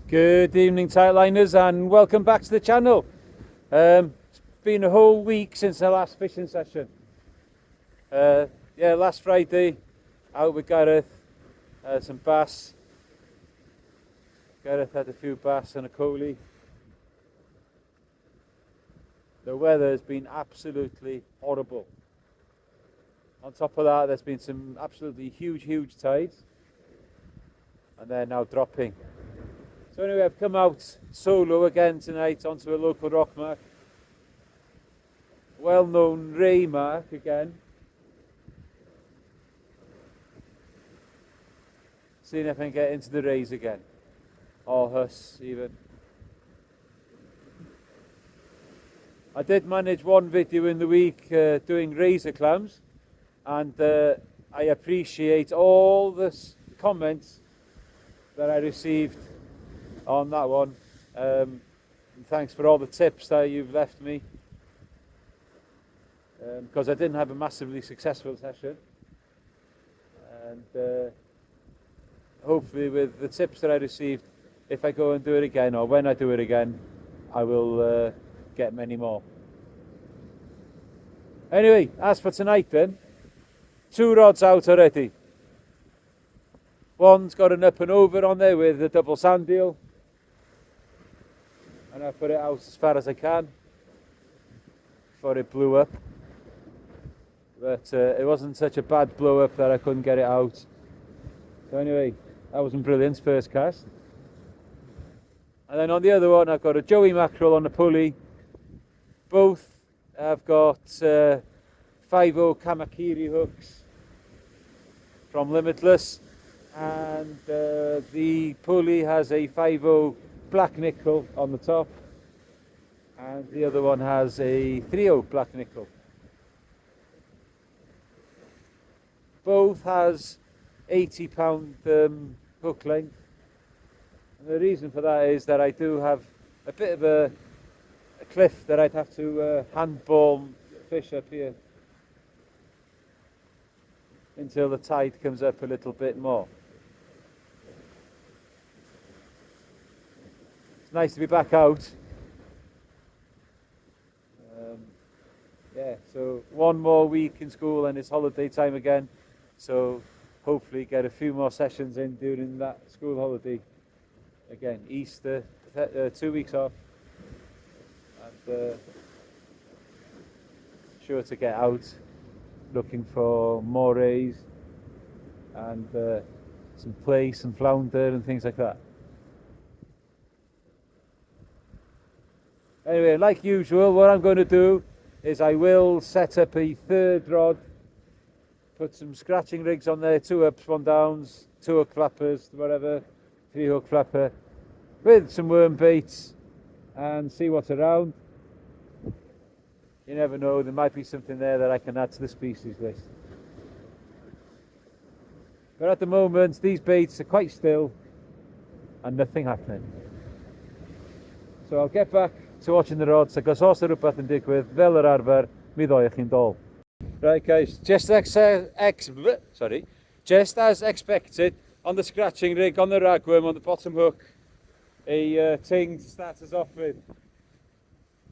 Good evening, Tightliners, and welcome back to the channel. It's been a whole week since the last fishing session. Last Friday, out with Gareth, some bass. Gareth had a few bass and a coley. The weather has been absolutely horrible. On top of that, there's been some absolutely huge tides, and they're now dropping. So anyway, I've come out solo again tonight onto a local rock mark. Well-known ray mark again. Seeing if I can get into the rays again. Or huss even. I did manage one video in the week doing razor clams, and I appreciate all the comments that I received on that one. And thanks for all the tips that you've left me, because I didn't have a massively successful session, and hopefully with the tips that I received, if I go and do it again, or when I do it again, I will get many more. Anyway, as for tonight then, 2 rods out already. One's got an up and over on there with a double sand deal, and I put it out as far as I can before it blew up. But it wasn't such a bad blow up that I couldn't get it out. So anyway, that wasn't brilliant, first cast. And then on the other one, I've got a joey mackerel on a pulley. Both have got 5.0 kamakiri hooks from Limitless, and the pulley has a 5.0 black nickel on the top, and the other one has a 3.0 black nickel. Both has 80-pound hook length, and the reason for that is that I do have a bit of a cliff that I'd have to handball fish up here until the tide comes up a little bit more. It's nice to be back out. So one more week in school and it's holiday time again, so hopefully get a few more sessions in during that school holiday. Again, Easter, 2 weeks off, and sure to get out looking for more rays and some plaice and flounder and things like that. Anyway, like usual, what I'm going to do is I will set up a 3rd rod, put some scratching rigs on there, 2 ups, 1 downs, 2 hook flappers, whatever, 3 hook flapper, with some worm baits, and see what's around. You never know, there might be something there that I can add to the species list. But at the moment, these baits are quite still and nothing happening. So I'll get back to watching the rods, achos os yw rhywbeth yn digwydd, fel yr arfer, mi ddoi chi'n dol. Right guys, just as expected, on the scratching rig, on the ragworm, on the bottom hook, a ting to start us off with.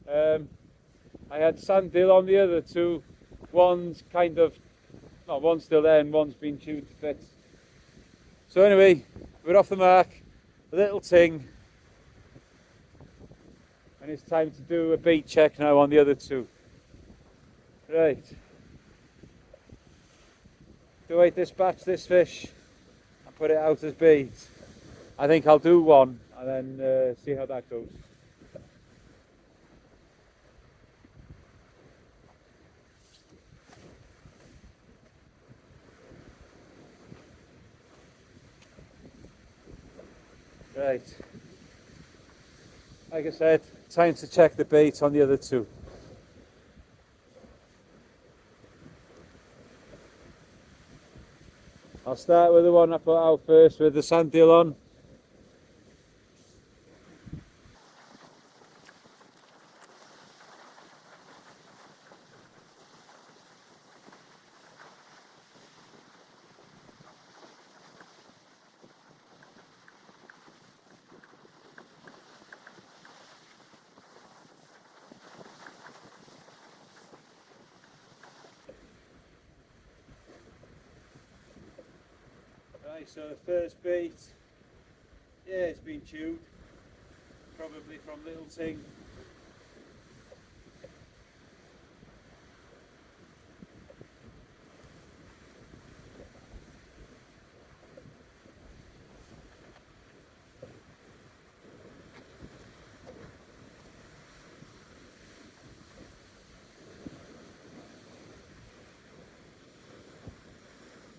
I had sandil on the other 2, one's one's still there and one's been chewed to bits. So anyway, we're off the mark, a little ting, and it's time to do a bait check now on the other 2. Right. Do I dispatch this fish and put it out as bait? I think I'll do one and then see how that goes. Right. Like I said, time to check the bait on the other 2. I'll start with the one I put out first with the sand deal on. so the first bait, yeah, it's been chewed, probably from little ting.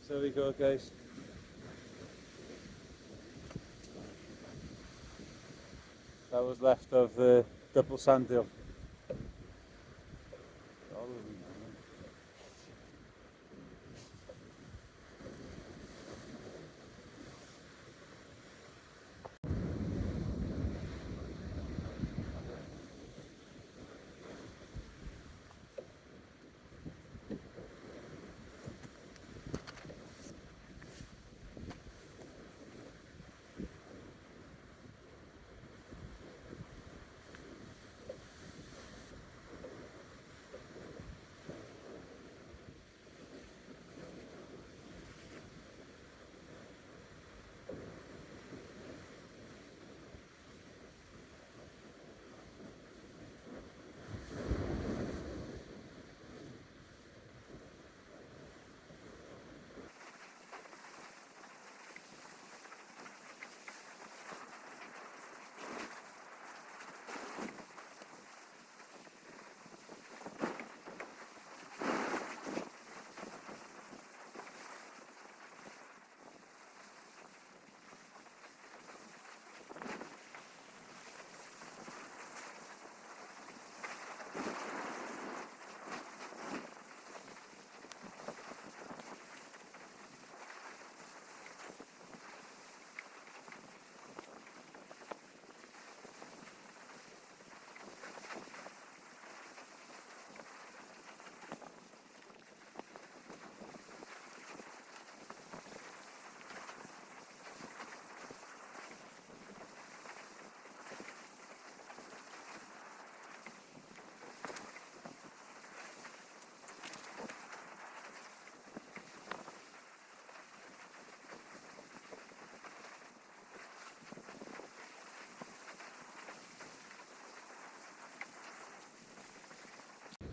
So there we go, guys. That was left of the double sandhill.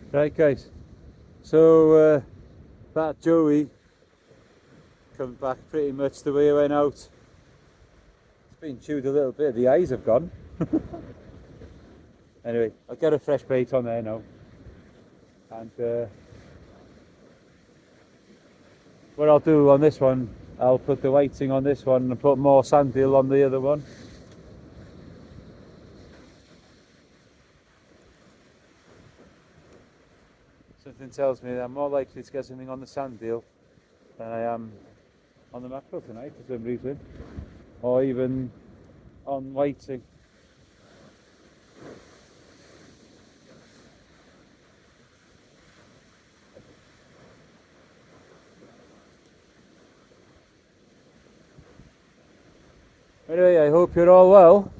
Right, guys, so that Joey comes back pretty much the way it went out. It's been chewed a little bit, the eyes have gone. Anyway, I'll get a fresh bait on there now, and what I'll do on this one, I'll put the whiting on this one and put more sandhill on the other one. Something tells me that I'm more likely to get something on the sandhill than I am on the mackerel tonight for some reason, or even on whiting. Anyway, I hope you're all well.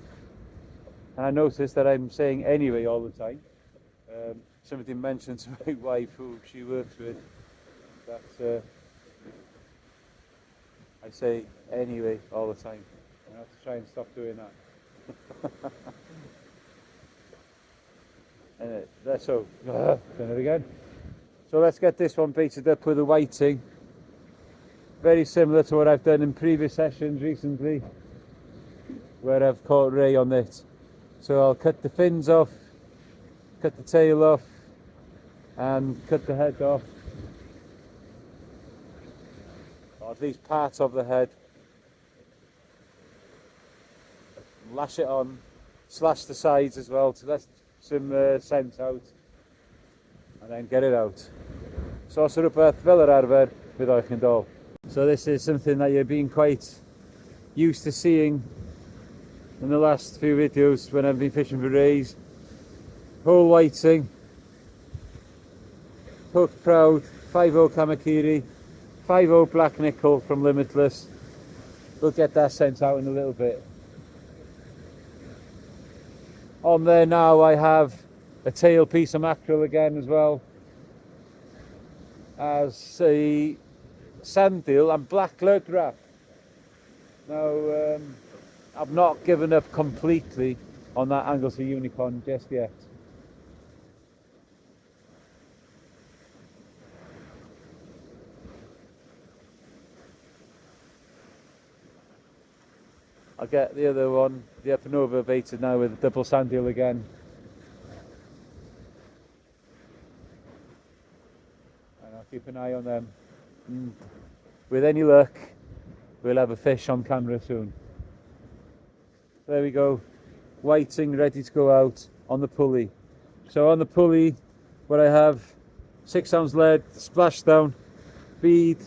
And I noticed that I'm saying anyway all the time. Somebody mentioned to my wife who she works with that I say anyway all the time. I have to try and stop doing that. Anyway, that's so. Done it again. So let's get this one baited up with the whiting. Very similar to what I've done in previous sessions recently, where I've caught ray on it. So I'll cut the fins off, cut the tail off, and cut the head off, or at least part of the head. Lash it on, slash the sides as well to let some scent out, and then get it out. So rhywbeth fel yr arfer bydd o'ch yn dol. So this is something that you've been quite used to seeing in the last few videos when I've been fishing for rays. Whole whiting, hook proud, 5/0 Kamakiri, 5/0 black nickel from Limitless. We'll get that sent out in a little bit. On there now I have a tail piece of mackerel again as well as a sandhill and black lug wrap. Now, I've not given up completely on that Anglesey unicorn just yet. I'll get the other one, the Epanova baited now with a double sand eel again. And I'll keep an eye on them. And with any luck, we'll have a fish on camera soon. There we go, whiting ready to go out on the pulley. So on the pulley, what I have, 6 ounce lead, splashdown, bead,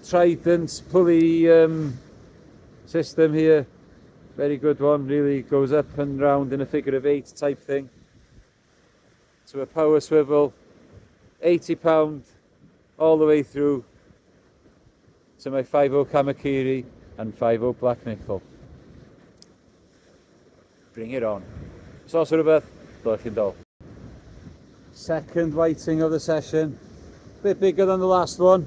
Trident pulley system here, very good one, really goes up and round in a figure of 8 type thing. To a power swivel, £80 all the way through to my 5.0 Kamakiri and 5.0 Black Nickel. Bring it on. Sauce Rhywbeth, Dol. Second whiting of the session, bit bigger than the last one.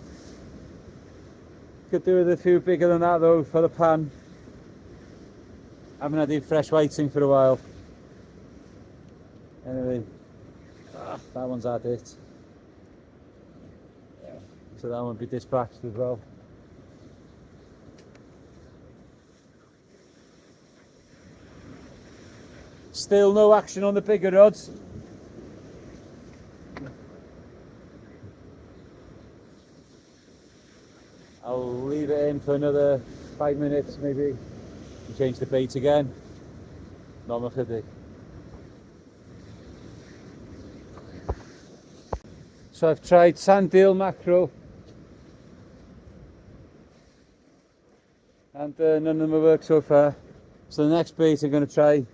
Could do with a few bigger than that though for the pan. Haven't had any fresh whiting for a while. Anyway, that one's had it. So that one will be dispatched as well. Still no action on the bigger rods. I'll leave it in for another 5 minutes maybe and change the bait again. Not much of it. So I've tried sand eel, mackerel, and none of them have worked so far. So the next bait I'm going to try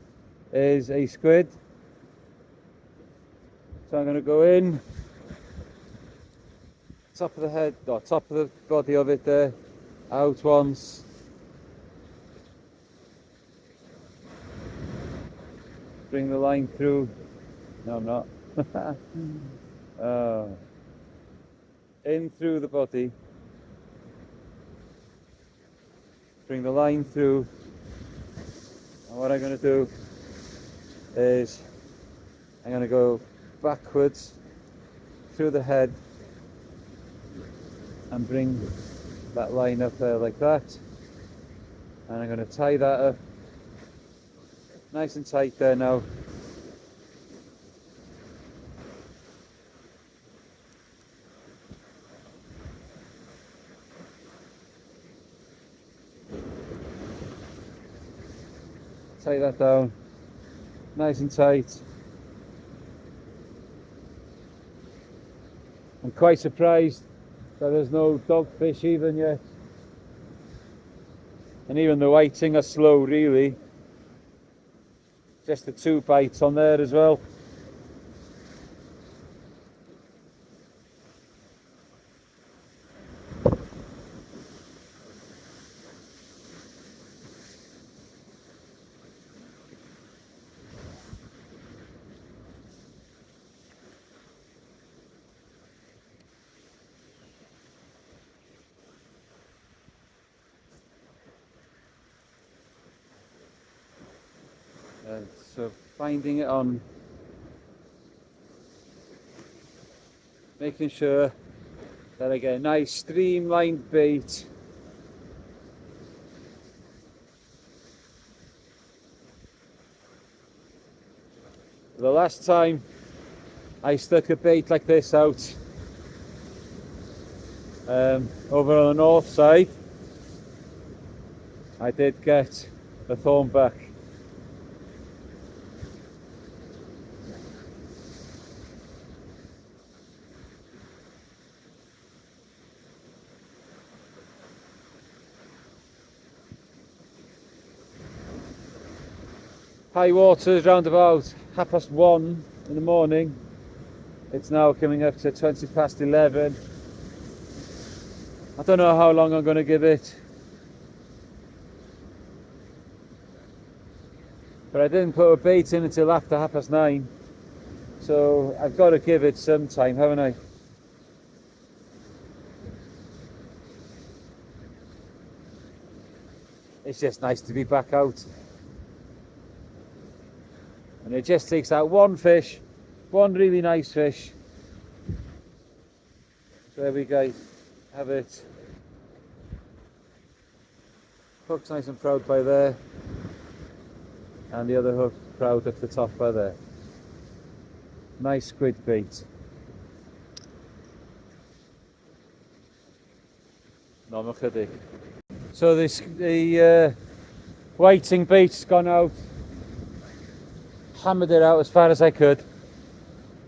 is a squid. So I'm going to go in, top of the head, or top of the body of it there, out once. Bring the line through. No, I'm not. In through the body. Bring the line through. And what I'm going to do is I'm going to go backwards through the head and bring that line up there like that, and I'm going to tie that up nice and tight there now. Tie that down nice and tight. I'm quite surprised that there's no dogfish even yet, and even the whiting are slow really, just the 2 bites on there as well. So finding it on, making sure that I get a nice streamlined bait. The last time I stuck a bait like this out over on the north side, I did get a thornback. High water is round about 1:30 in the morning. It's now coming up to 11:20. I don't know how long I'm going to give it, but I didn't put a bait in until after 9:30, so I've got to give it some time, haven't I? it's just nice to be back out. And it just takes out one fish, one really nice fish. So there we go, have it. Hook's nice and proud by there, and the other hook proud at the top by there. Nice squid bait. No, I'm kidding. So the whiting bait's gone out. Hammered it out as far as I could.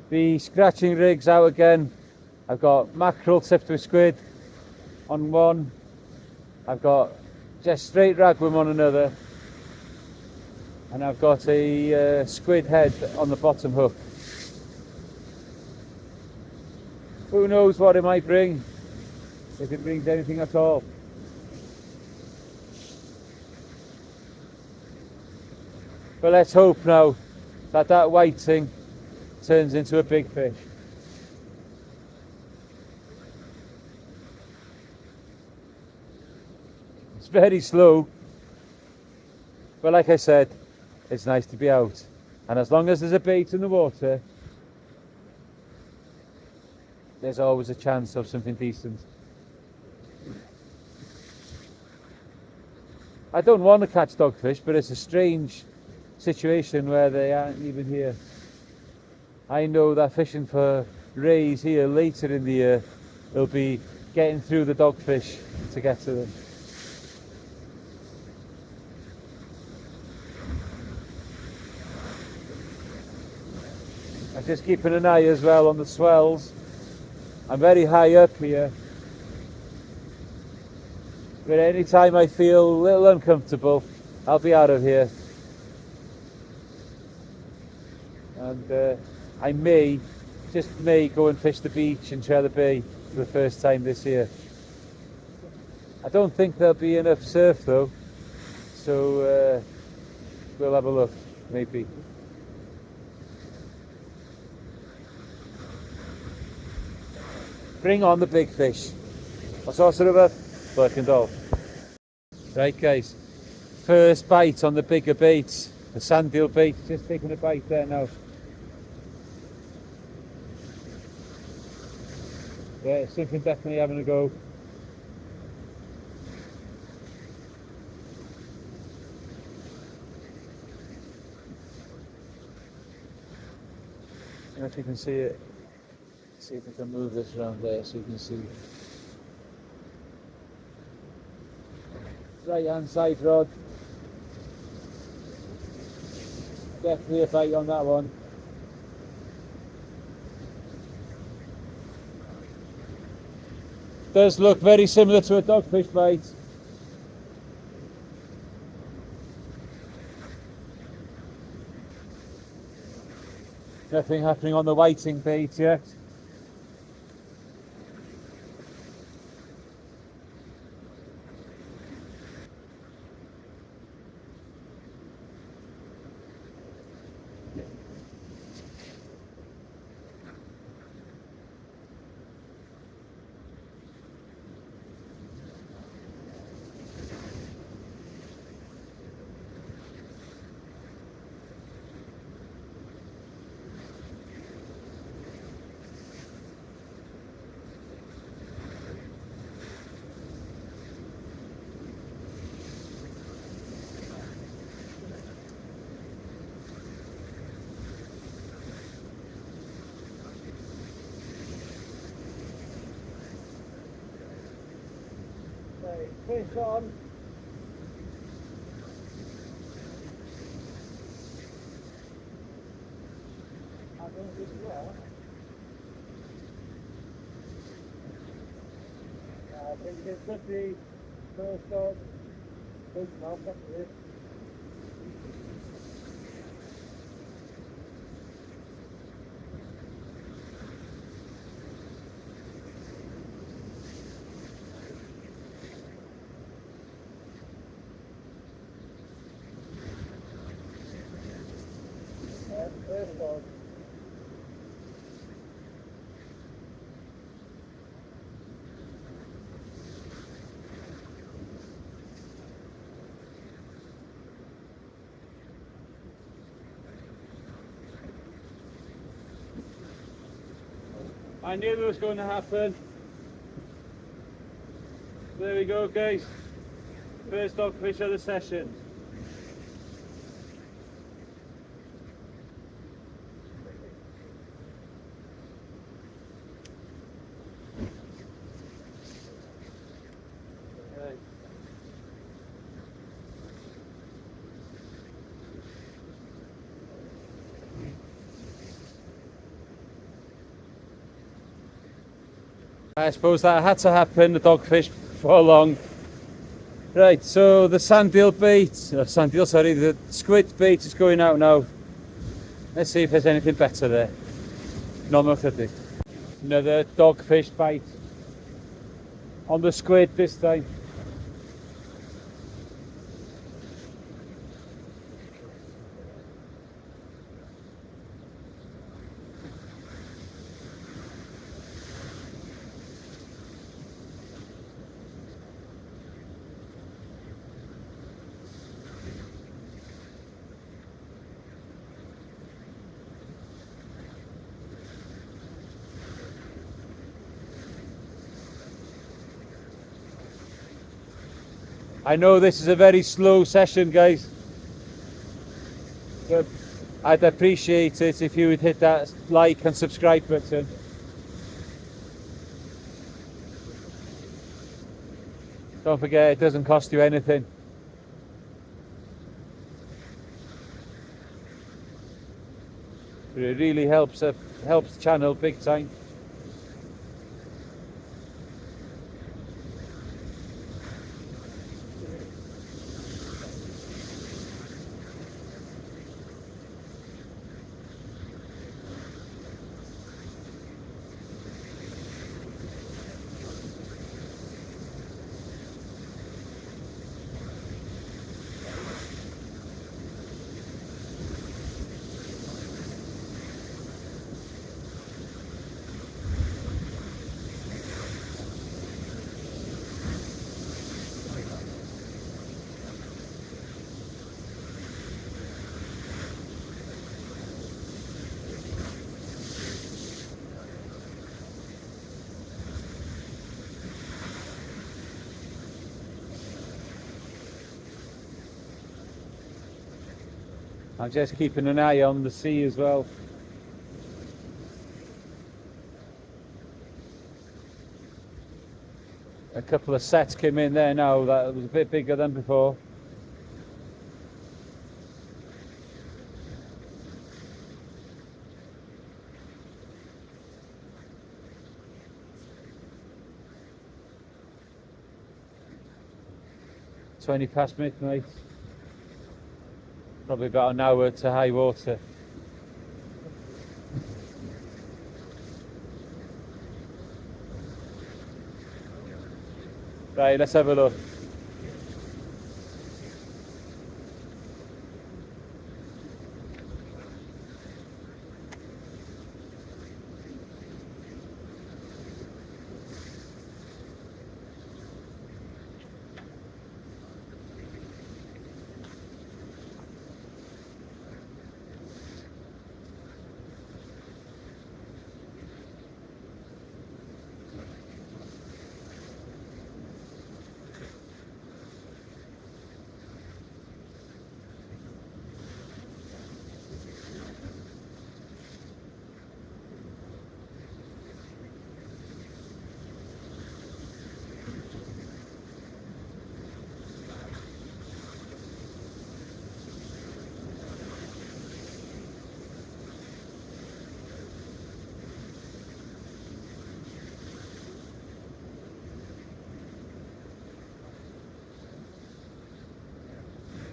The scratching rig's out again. I've got mackerel tipped with squid on one. I've got just straight ragworm on another. And I've got a squid head on the bottom hook. Who knows what it might bring, if it brings anything at all. But let's hope now that that whiting turns into a big fish. It's very slow, but like I said, it's nice to be out. And as long as there's a bait in the water, there's always a chance of something decent. I don't want to catch dogfish, but it's a strange situation where they aren't even here. I know that fishing for rays here later in the year, they'll be getting through the dogfish to get to them. I'm just keeping an eye as well on the swells. I'm very high up here, but anytime I feel a little uncomfortable, I'll be out of here. And I may, just may, go and fish the beach in Trevor Bay for the first time this year. I don't think there'll be enough surf though, so we'll have a look, maybe. Bring on the big fish. What's our sort of a black and dog? Right guys, first bite on the bigger baits, the sandeel bait, just taking a bite there now. Yeah, something definitely having a go. And if you can see it, see if I can move this around there so you can see. Right hand side rod. Definitely a bite on that one. Does look very similar to a dogfish bite. Nothing happening on the whiting bait yet. Fish on. I don't think well. I think it's just the first on. No, that's it. First on. I knew it was going to happen. There we go, guys. First dogfish of the session. I suppose that had to happen, the dogfish before long. Right, so the sandeel bait, the squid bait is going out now. Let's see if there's anything better there. No, nothing. Another dogfish bite on the squid this time. I know this is a very slow session, guys, but I'd appreciate it if you would hit that like and subscribe button. Don't forget, it doesn't cost you anything. But it really helps the channel big time. I'm just keeping an eye on the sea as well. A couple of sets came in there now that was a bit bigger than before. Twenty past midnight. Probably about an hour to high water. Right, let's have a look.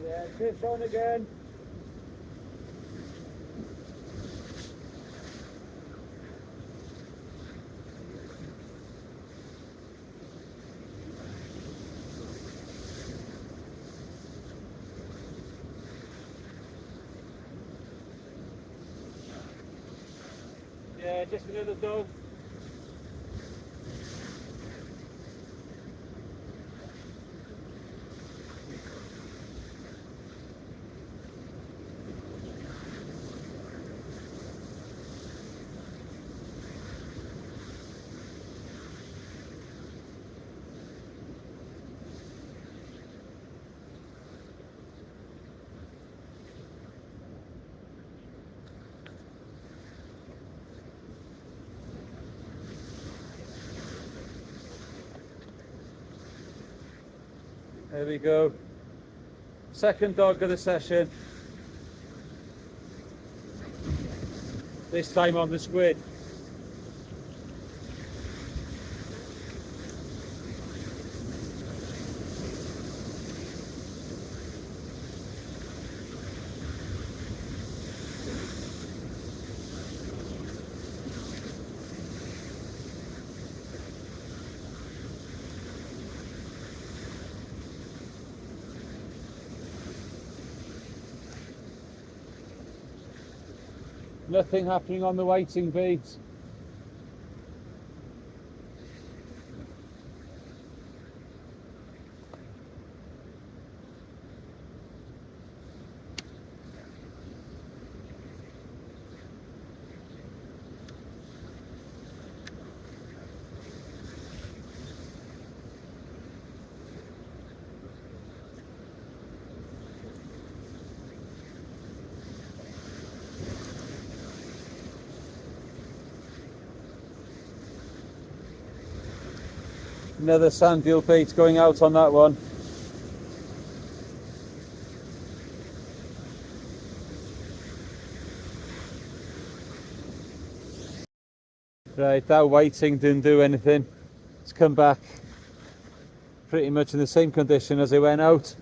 Yeah, fish on again. Yeah, just another dog. There we go. Second dog of the session. This time on the squid. Nothing happening on the waiting bait. Another sand eel bait going out on that one. Right, that whiting didn't do anything. It's come back pretty much in the same condition as it went out.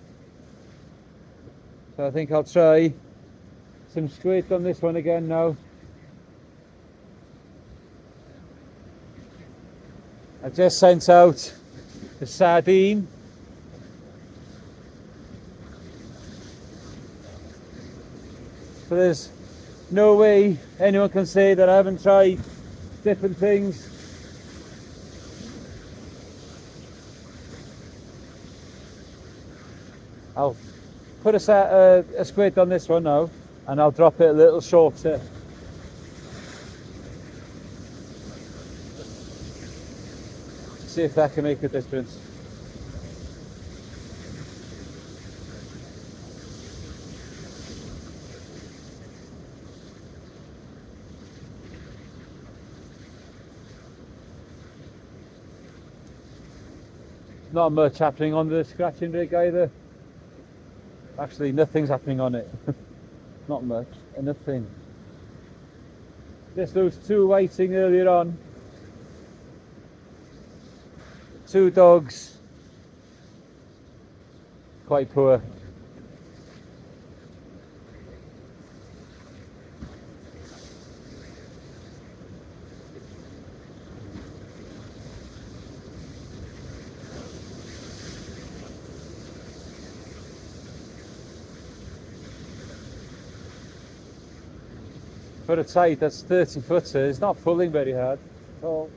So I think I'll try some squid on this one again now. I just sent out the sardine. So there's no way anyone can say that I haven't tried different things. I'll put a squid on this one now, and I'll drop it a little shorter. See if that can make a difference. Not much happening on the scratching rig either. Actually, nothing's happening on it. Not much, nothing. Just those two waiting earlier on. Two dogs, quite poor. For a tide that's 30 footer, it's not pulling very hard at all.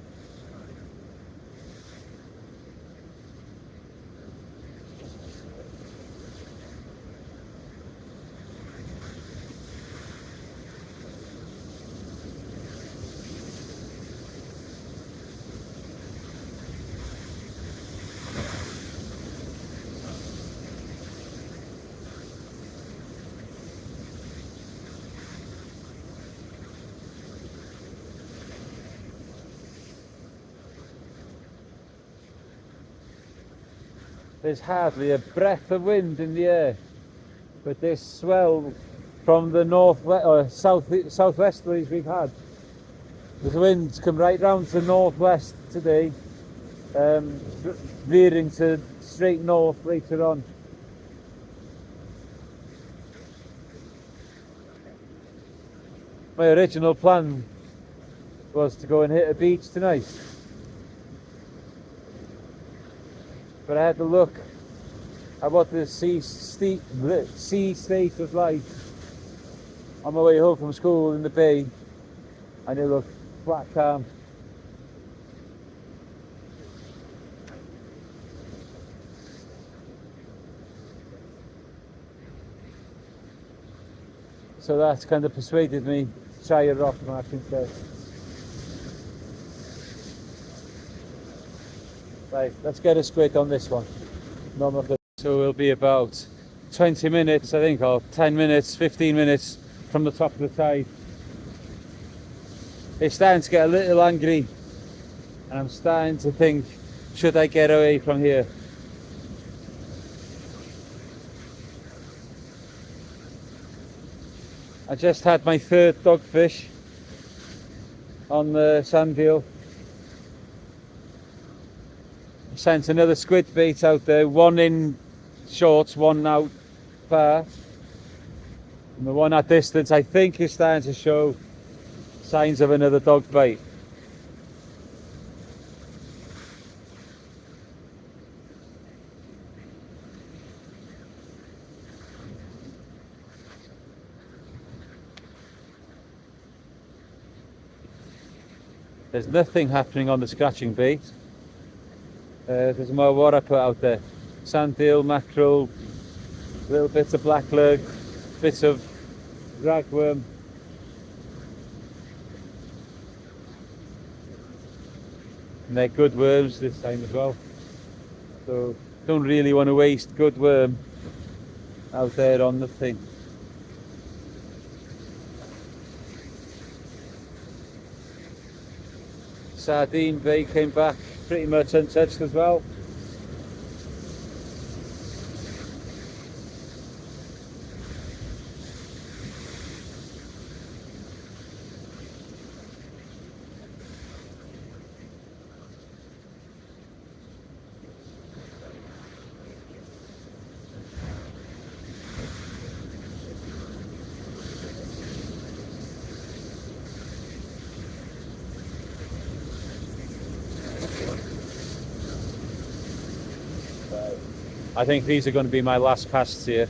There's hardly a breath of wind in the air, but this swell from the northwest or southwesterlies we've had. The wind's come right round to northwest today, veering to straight north later on. My original plan was to go and hit a beach tonight, but I had to look at what the sea state was like on my way home from school in the bay, and it looked flat calm. So that's kind of persuaded me to try a rock mark instead. Right, let's get a squid on this one. So we'll be about 20 minutes, I think, or 10 minutes, 15 minutes from the top of the tide. It's starting to get a little angry, and I'm starting to think, should I get away from here? I just had my third dogfish on the sand eel. Sent another squid bait out there, one in shorts, one out far. And the one at distance I think is starting to show signs of another dog bite. There's nothing happening on the scratching bait. There's more what I put out there. Sand eel, mackerel, little bits of black lug, bits of ragworm. And they're good worms this time as well. So don't really want to waste good worm out there on nothing. Sardine bait came back pretty much untouched as well. I think these are going to be my last casts here.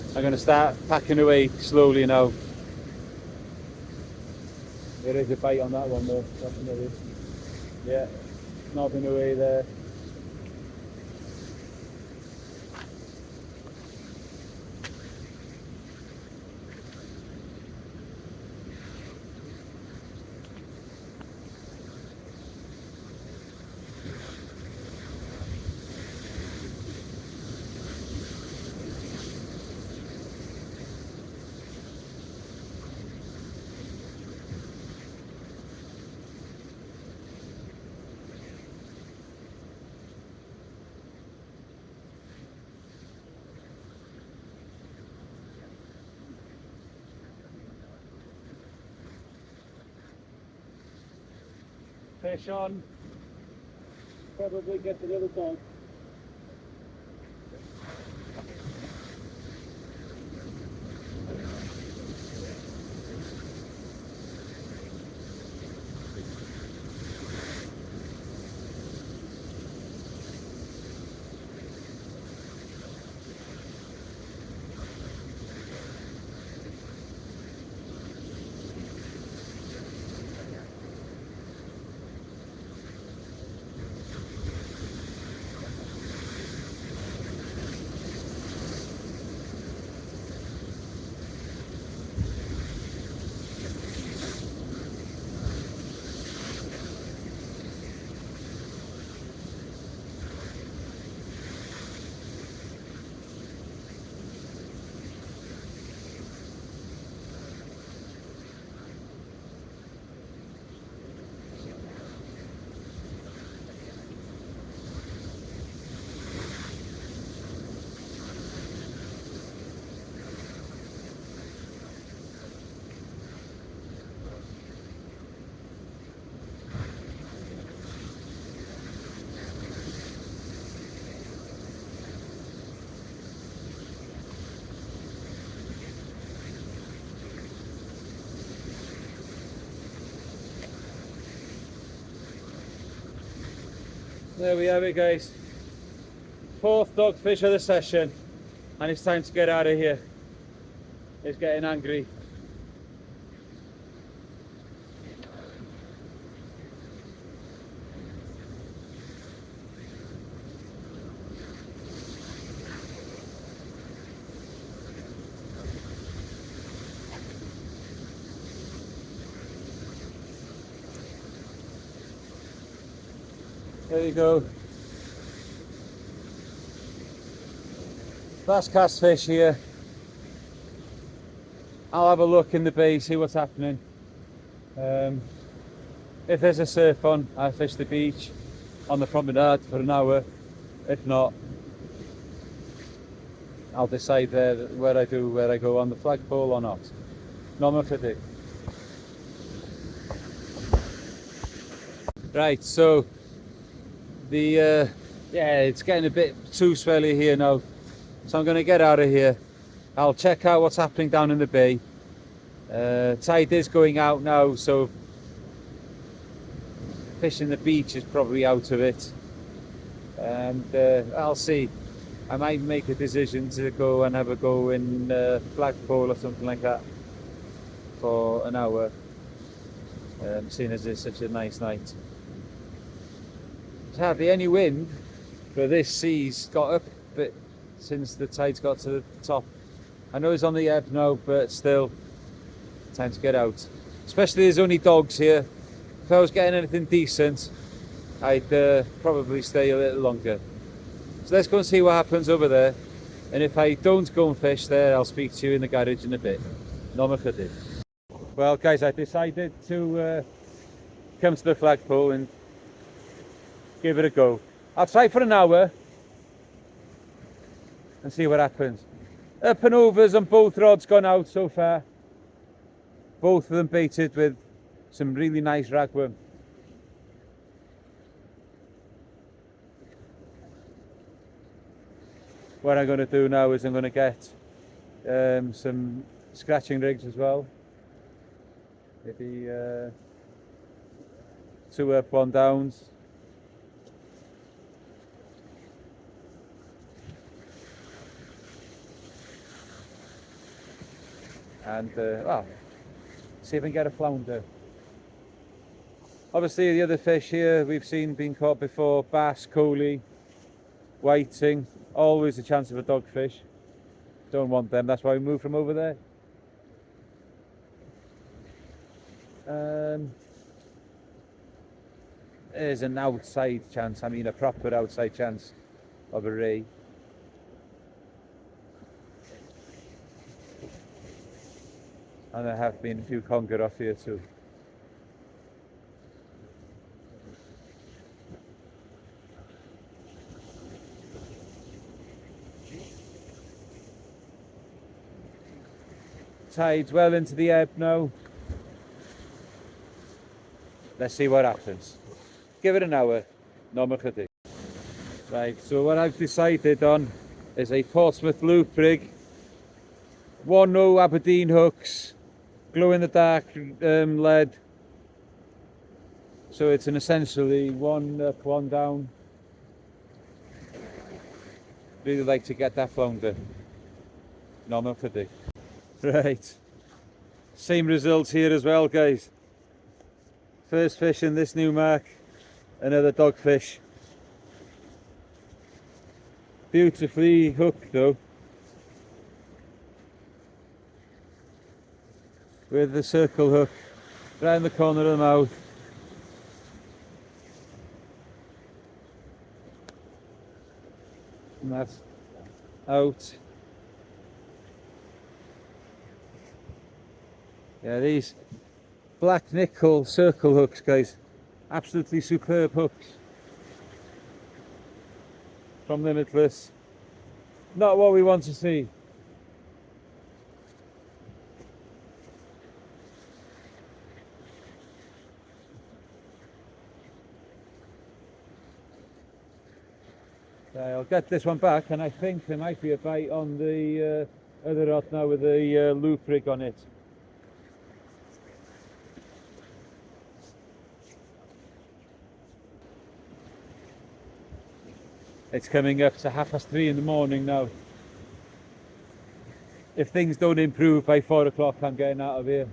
I'm going to start packing away slowly now. There is a bite on that one though, definitely. Yeah, knobbing away there. Fish on, probably get the little dog. There we have it, guys. Fourth dogfish of the session, and it's time to get out of here. It's getting angry. There you go. Last cast fish here. I'll have a look in the bay, see what's happening. If there's a surf on, I fish the beach on the promenade for an hour. If not, I'll decide where I go on the flagpole or not. Normal chydig. Right, so the yeah, it's getting a bit too swelly here now, so I'm going to get out of here. I'll check out what's happening down in the bay. Tide is going out now, so fishing the beach is probably out of it, and I'll see. I might make a decision to go and have a go in flagpole or something like that for an hour, seeing as it's such a nice night. There's hardly any wind, but this sea's got up a bit since the tide's got to the top. I know it's on the ebb now, but still, time to get out. Especially there's only dogs here. If I was getting anything decent, I'd probably stay a little longer. So let's go and see what happens over there. And if I don't go and fish there, I'll speak to you in the garage in a bit. Normal chydig. Well guys, I decided to come to the flagpole and give it a go. I'll try for an hour and see what happens. Up and overs on both rods gone out so far. Both of them baited with some really nice ragworm. What I'm going to do now is I'm going to get some scratching rigs as well. Maybe 2 up, 1 downs. And well, see if I can get a flounder. Obviously the other fish here we've seen being caught before: bass, coley, whiting. Always a chance of a dogfish. Don't want them, that's why we moved from over there. There's an outside chance, I mean a proper outside chance of a ray. And there have been a few conger off here too. Tide's well into the ebb now. Let's see what happens. Give it an hour. Normal chydig. Right, so what I've decided on is a Portsmouth loop rig, 1/0 Aberdeen hooks, glow in the dark lead. So it's an essentially 1 up, 1 down. Really like to get that flounder. Normal chydig. Right, same results here as well guys. First fish in this new mark, another dogfish. Beautifully hooked though, with the circle hook right in the corner of the mouth. And that's out. Yeah, these black nickel circle hooks, guys, absolutely superb hooks from Limitless. Not what we want to see. I'll get this one back, and I think there might be a bite on the other rod now with the loop rig on it. It's coming up to 3:30 in the morning now. If things don't improve by 4 o'clock, I'm getting out of here.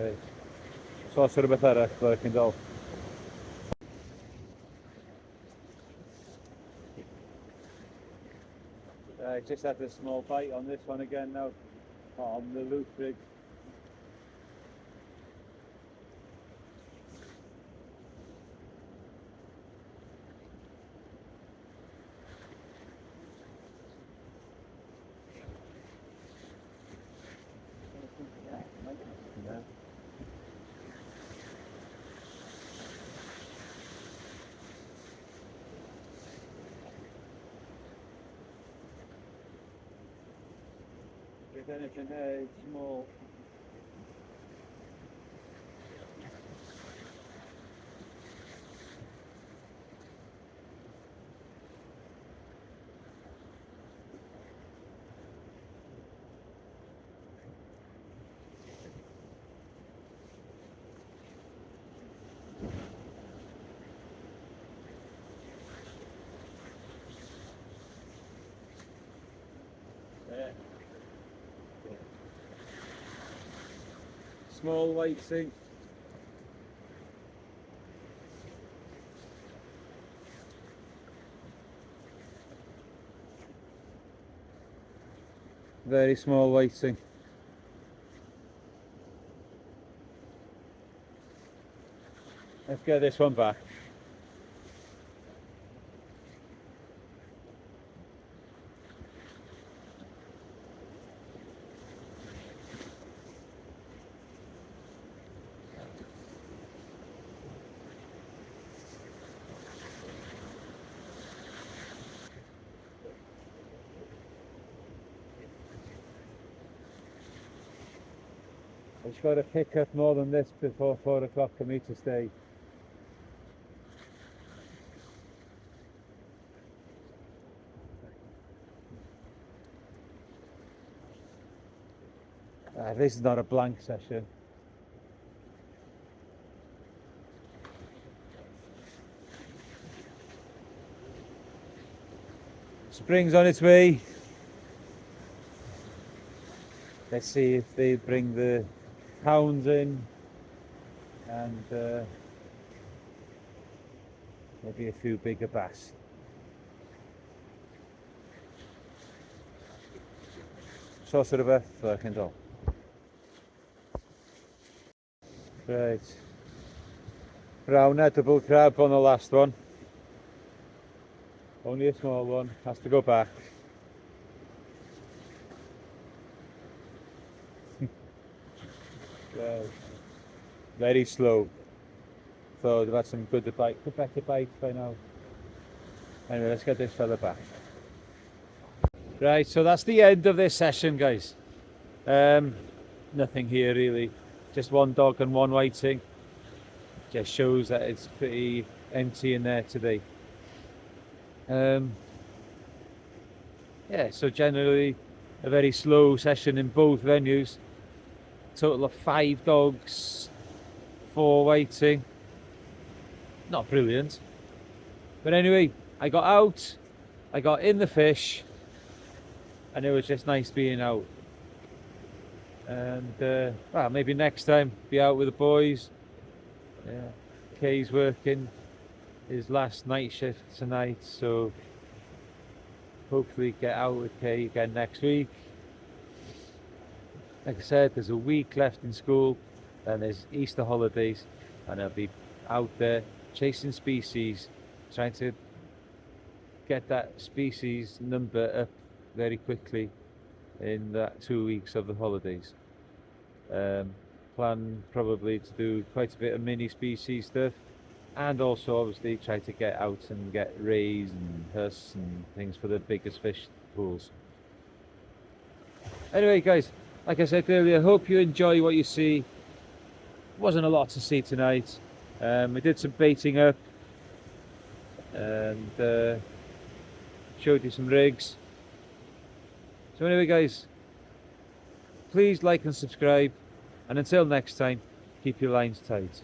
Reit. So os rhywbeth arall fel chi'n dol. I just had a small bite on this one again now, on the loop rig. If anything here, it's small. Small white sea. Very small white sea. Let's get this one back. I just got to pick up more than this before 4 o'clock for me to stay. This is not a blank session. Spring's on its way. Let's see if they bring the pounds in and maybe a few bigger bass. So sort of a fucking doll. Right. Brown edible crab on the last one. Only a small one, has to go back. Very slow. So they've had some good better bites by now. Anyway, let's get this fella back. Right, so that's the end of this session, guys. Nothing here really. Just one dog and one whiting. Just shows that it's pretty empty in there today. Yeah, so generally a very slow session in both venues. Total of 5 dogs, 4 whiting. Not brilliant. But anyway, I got out, I got in the fish, and it was just nice being out. And well, maybe next time be out with the boys. Yeah, Kay's working his last night shift tonight, so hopefully get out with Kay again next week. Like I said, there's a week left in school, and there's Easter holidays, and I'll be out there chasing species, trying to get that species number up very quickly in that 2 weeks of the holidays. Plan probably to do quite a bit of mini species stuff, and also obviously try to get out and get rays and huss and things for the biggest fish pools. Anyway guys, like I said earlier, hope you enjoy what you see. Wasn't a lot to see tonight. We did some baiting up and showed you some rigs. So anyway guys, please like and subscribe, and until next time, keep your lines tight.